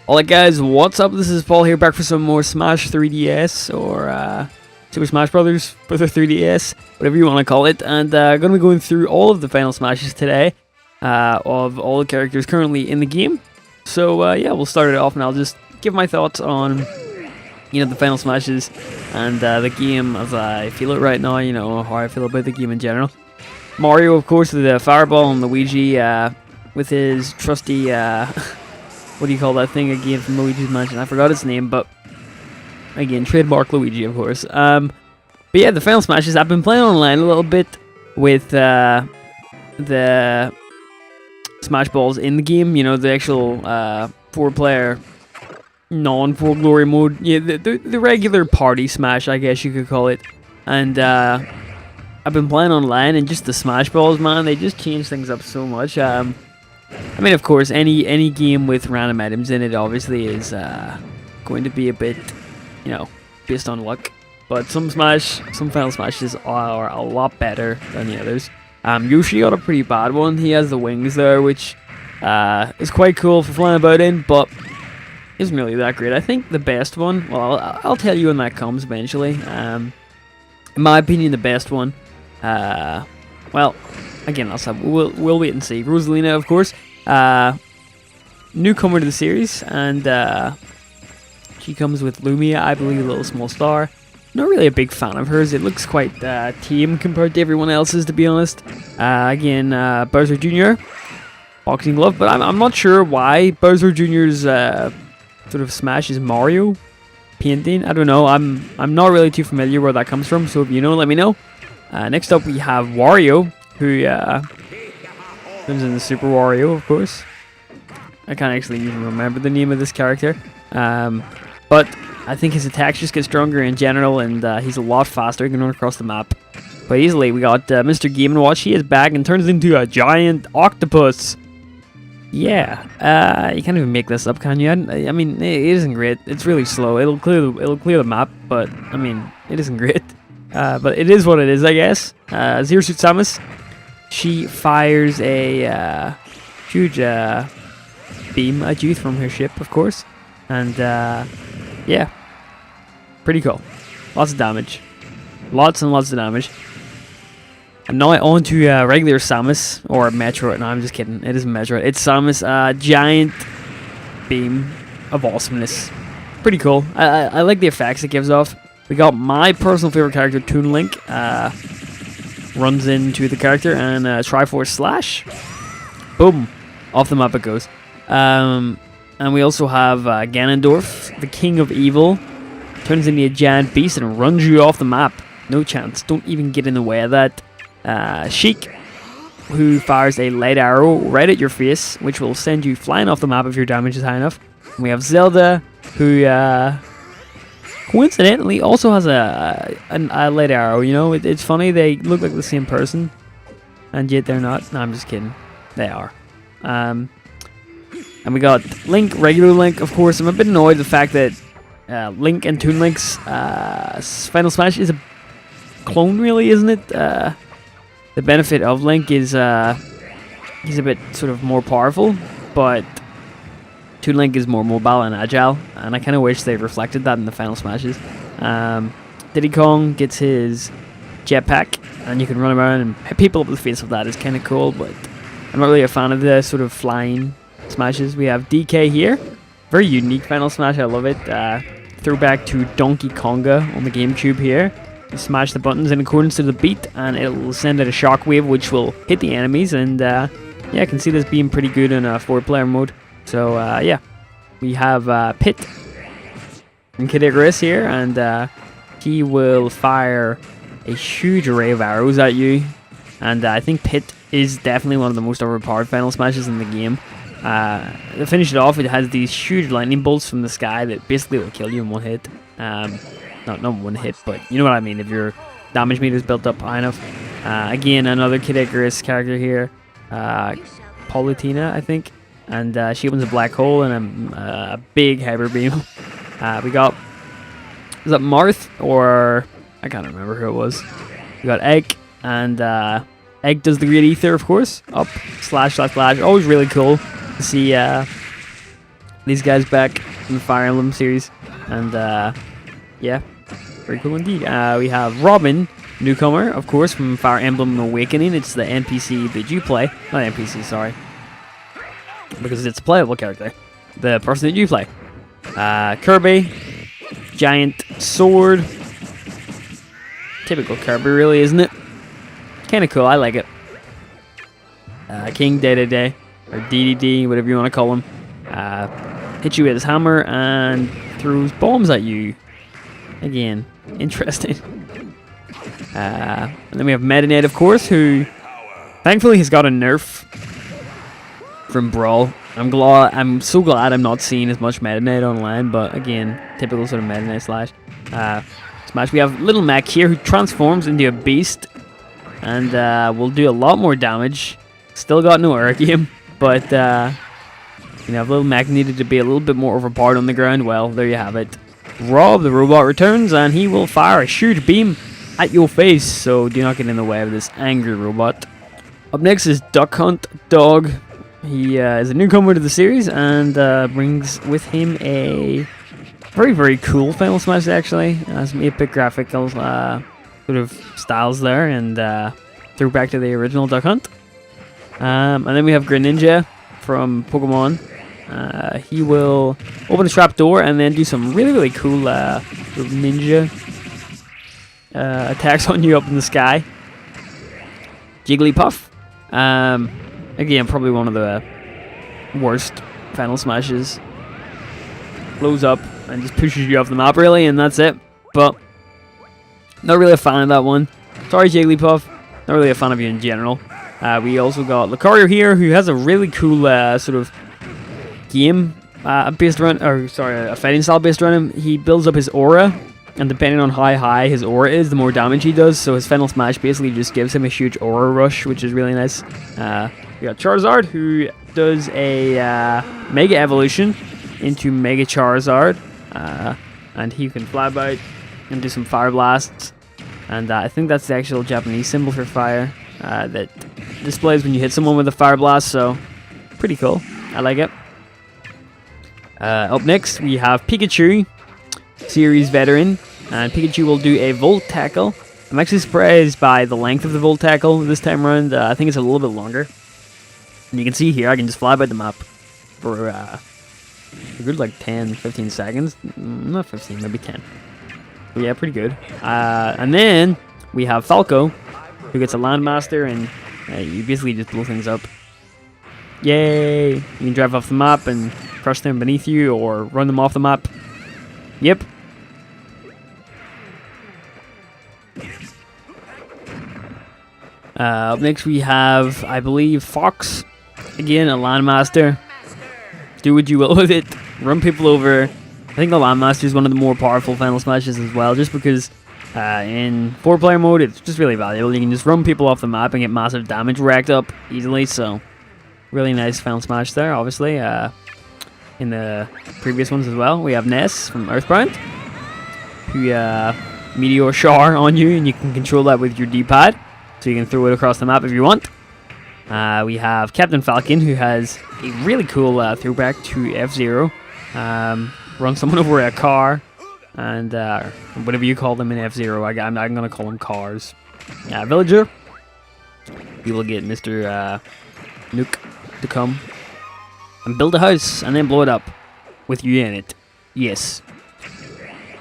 Alright guys, what's up? This is Paul here, back for some more Smash 3DS, or Super Smash Brothers for the 3DS, whatever you want to call it. And going to be going through all of the final Smashes today, of all the characters currently in the game. So yeah, we'll start it off and I'll just give my thoughts on, the final Smashes and the game as I feel it right now, how I feel about the game in general. Mario, of course, with the Fireball, and Luigi with his trusty... what do you call that thing again from Luigi's Mansion? I forgot its name, but again, trademark Luigi, of course. But yeah, the final Smashes. I've been playing online a little bit with the Smash Balls in the game. The actual 4-player non-Full Glory mode. Yeah, the regular party Smash, I guess you could call it. And I've been playing online, and just the Smash Balls, man, they just change things up so much. I mean, of course, any game with random items in it obviously is going to be a bit, based on luck. But some final Smashes are a lot better than the others. Yoshi got a pretty bad one. He has the wings there, which is quite cool for flying about in, but isn't really that great. I think the best one, well, I'll tell you when that comes eventually. In my opinion, the best one, well, again, we'll wait and see. Rosalina, of course, newcomer to the series, and she comes with Lumia, I believe, a little small star. Not really a big fan of hers. It looks quite tame compared to everyone else's, to be honest. Again, Bowser Jr., boxing glove, but I'm not sure why Bowser Jr.'s sort of Smash is Mario painting. I don't know. I'm not really too familiar where that comes from, so if you know, let me know. Next up, we have Wario, who comes in the Super Wario, of course. I can't actually even remember the name of this character. But I think his attacks just get stronger in general, and he's a lot faster. He can run across the map quite easily. We got Mr. Game & Watch. He is back and turns into a giant octopus. Yeah, you can't even make this up, can you? I mean, it isn't great. It's really slow. It'll clear the map, but I mean, it isn't great. But it is what it is, I guess. Zero Suit Samus. She fires a huge beam at you from her ship, of course. And yeah, pretty cool. Lots of damage. Lots and lots of damage. And now on to regular Samus, or Metroid. No, I'm just kidding. It isn't Metroid. It's Samus. Giant beam of awesomeness. Pretty cool. I like the effects it gives off. We got my personal favorite character, Toon Link. Runs into the character and Triforce Slash. Boom. Off the map it goes. And we also have Ganondorf, the King of Evil. Turns into a giant beast and runs you off the map. No chance. Don't even get in the way of that. Sheik, who fires a light arrow right at your face, which will send you flying off the map if your damage is high enough. And we have Zelda, who coincidentally also has a light arrow. It's funny, they look like the same person, and yet they're not. No, I'm just kidding. They are. And we got Link, regular Link, of course. I'm a bit annoyed with the fact that Link and Toon Link's Final Smash is a clone, really, isn't it? The benefit of Link is he's a bit sort of more powerful, but Toon Link is more mobile and agile, and I kind of wish they reflected that in the final Smashes. Diddy Kong gets his jetpack, and you can run around and hit people up with the face of that. It's kind of cool, but I'm not really a fan of the sort of flying Smashes. We have DK here. Very unique final Smash, I love it. Throwback to Donkey Konga on the GameCube here. You smash the buttons in accordance to the beat, and it'll send out a shockwave which will hit the enemies, and yeah, I can see this being pretty good in a 4-player mode. So yeah, we have Pit and Kid Icarus here, and he will fire a huge array of arrows at you, and I think Pit is definitely one of the most overpowered final Smashes in the game. To finish it off, it has these huge lightning bolts from the sky that basically will kill you in one hit. Not one hit, but you know what I mean, if your damage meter is built up high enough. Again, another Kid Icarus character here, Palutena, I think, and she opens a black hole and a big hyper beam. We got, is that Marth, or I can't remember who it was. We got Egg, and Egg does the Great Ether, of course. Up, slash, slash, slash. Always really cool to see these guys back from the Fire Emblem series, and yeah, very cool indeed. We have Robin, newcomer, of course, from Fire Emblem Awakening. It's the NPC that you play, not NPC, sorry, because it's a playable character, the person that you play. Kirby, giant sword, typical Kirby, really, isn't it? Kind of cool, I like it. King Dedede, or DDD, whatever you want to call him, hits you with his hammer and throws bombs at you. Again, interesting. And then we have Meta Knight, of course, who thankfully has got a nerf from Brawl. I'm so glad I'm not seeing as much Meta Knight online, but again, typical sort of Meta Knight slash smash. We have Little Mac here, who transforms into a beast and will do a lot more damage. Still got no air game, but you know, if Little Mac needed to be a little bit more overpowered on the ground, well, there you have it. Rob the robot returns, and he will fire a huge beam at your face, so do not get in the way of this angry robot. Up next is Duck Hunt Dog. He is a newcomer to the series and brings with him a very, very cool Final Smash, actually. Some 8-bit graphical sort of styles there, and threw back to the original Duck Hunt. And then we have Greninja from Pokemon. He will open a trap door and then do some really, really cool sort of ninja attacks on you up in the sky. Jigglypuff. Again, probably one of the worst Final Smashes. Blows up and just pushes you off the map, really, and that's it. But not really a fan of that one. Sorry, Jigglypuff. Not really a fan of you in general. We also got Lucario here, who has a really cool sort of game based around, or sorry, a fighting style based around him. He builds up his aura, and depending on how high his aura is, the more damage he does. So his Final Smash basically just gives him a huge aura rush, which is really nice. We got Charizard, who does a Mega Evolution into Mega Charizard, and he can fly about and do some fire blasts. And I think that's the actual Japanese symbol for fire that displays when you hit someone with a fire blast. So pretty cool. I like it. Up next, we have Pikachu, series veteran, and Pikachu will do a Volt Tackle. I'm actually surprised by the length of the Volt Tackle this time around. I think it's a little bit longer. And you can see here, I can just fly by the map for a good like 10, 15 seconds. Not 15, maybe 10. But yeah, pretty good. And then we have Falco, who gets a Landmaster, and you basically just blow things up. Yay! You can drive off the map and crush them beneath you, or run them off the map. Yep. Up next we have, I believe, Fox. Again, a Landmaster. Do what you will with it. Run people over. I think the Landmaster is one of the more powerful Final Smashes as well, just because in 4-player mode it's just really valuable. You can just run people off the map and get massive damage racked up easily, so really nice Final Smash there, obviously. In the previous ones as well, we have Ness from Earthbound, who Meteor Shower on you, and you can control that with your D-pad, so you can throw it across the map if you want. We have Captain Falcon, who has a really cool throwback to F-Zero. Run someone over a car, and whatever you call them in F-Zero, I'm going to call them cars. Villager, you will get Mr. Nuke to come and build a house and then blow it up with you in it. Yes.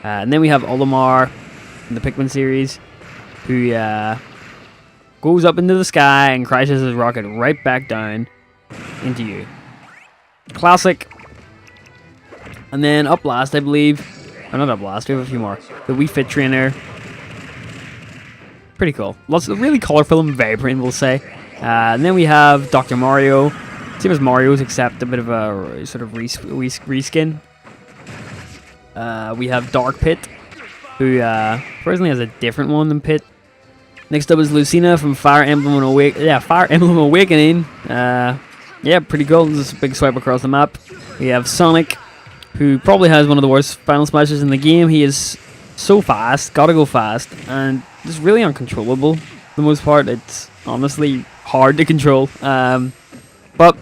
And then we have Olimar in the Pikmin series, who goes up into the sky and crashes his rocket right back down into you. Classic. And then up last, I believe, or not up last, we have a few more. The Wii Fit Trainer. Pretty cool. Lots of really colorful and vibrant, we'll say. And then we have Dr. Mario. Same as Mario's, except a bit of a sort of reskin. We have Dark Pit, who personally has a different one than Pit. Next up is Lucina from Fire Emblem Awakening. Yeah, pretty cool. Just a big swipe across the map. We have Sonic, who probably has one of the worst Final Smashes in the game. He is so fast, gotta go fast, and just really uncontrollable. For the most part, it's honestly hard to control. But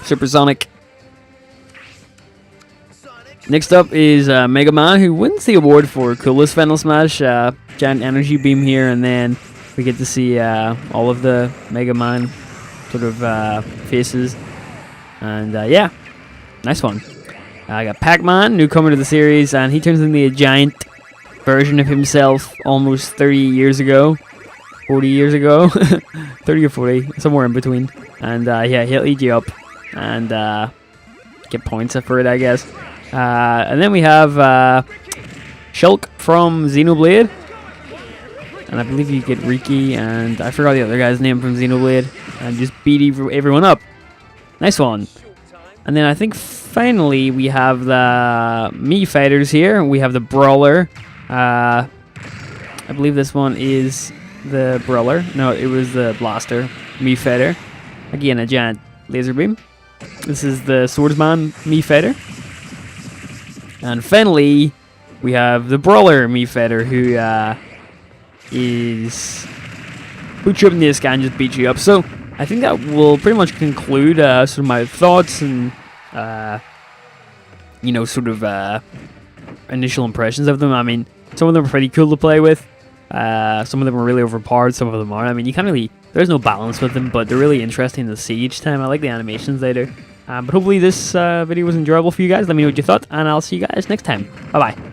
Supersonic, Next up is Mega Man, who wins the award for coolest Final Smash. Giant energy beam here, and then we get to see all of the Mega Man sort of faces. And yeah, nice one. I got Pac-Man, newcomer to the series, and he turns into a giant version of himself almost 30 years ago. 40 years ago. 30 or 40, somewhere in between. And yeah, he'll eat you up and get points for it, I guess. And then we have Shulk from Xenoblade. And I believe you get Riki, and I forgot the other guy's name from Xenoblade. And just beat everyone up. Nice one. And then I think finally we have the Mii fighters here. We have the Brawler. I believe this one is the Brawler. No, it was the Blaster Mii fighter. Again, a giant laser beam. This is the Swordsman Mii fighter. And finally, we have the Brawler Mii fighter, who puts you up in the sky and just beats you up. So I think that will pretty much conclude sort of my thoughts and you know, sort of initial impressions of them. I mean, some of them are pretty cool to play with. Some of them are really overpowered. Some of them aren't. I mean, you can't really. There's no balance with them, but they're really interesting to see each time. I like the animations they do. But hopefully this video was enjoyable for you guys. Let me know what you thought, and I'll see you guys next time. Bye bye.